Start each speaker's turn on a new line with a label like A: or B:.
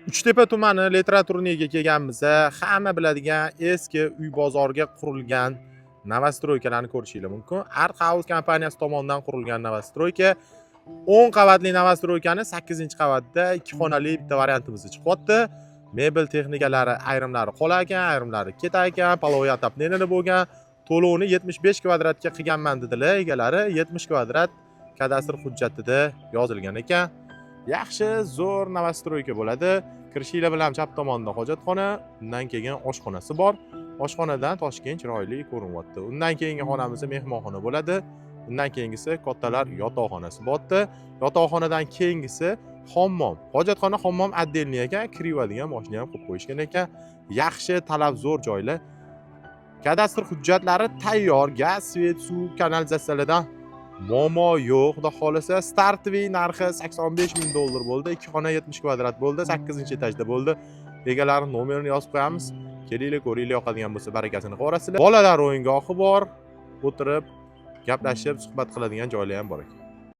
A: Uchtepa tumani literaturniga kelganmiz. Hamma biladigan eski uy bozorga qurilgan novostroykalarni ko'rishingiz mumkin. Art House kompaniyasi tomonidan qurilgan novostroyka 10 qavatli novostroykani 8-qavatda 2 xonali bitta variantimiz chiqyapti. Mebel texnikalari ayrimlari qolar ekan, ayrimlari ketar ekan, polovy отопление bo'lgan. To'lovni 75 kvadratga qilganman dedilar egalari. 70 kvadrat kadastr hujjatida yozilgan ekan. Yaxshi, zo'r novostroyka bo'ladi. Kirishingiz bilan chap tomonda hojatxona, undan keyin oshxonasi bor. Oshxonadan Toshkent chiroyli ko'rinyapti. Undan keyingi xonamiz mehmonxona bo'ladi. Undan keyingisi kattalar yotoqxonasi bo'pti. Yotoqxonadan keyingisi hammom. Hojatxona hammom отдельный ekan, kiradigan mashina ham qo'yib qo'yishgan ekan. Yaxshi, talab zo'r joylar. Kadastr hujjatlari tayyor, gaz, svet, suv, kanalizatsiyalardan muammo yo'q. Xudo xolasa, startviy narxi $85,000 bo'ldi. 2 xona 70 kvadrat bo'ldi, 8-etajda bo'ldi. Egalari nomerini yozib qo'yamiz. Kelinglar, ko'ringlar, yoqadigan bo'lsa barakasini qo'rasizlar. Bolalar o'yingohi bor. O'tirib, gaplashib, suhbat qiladigan joylar ham bor ekan.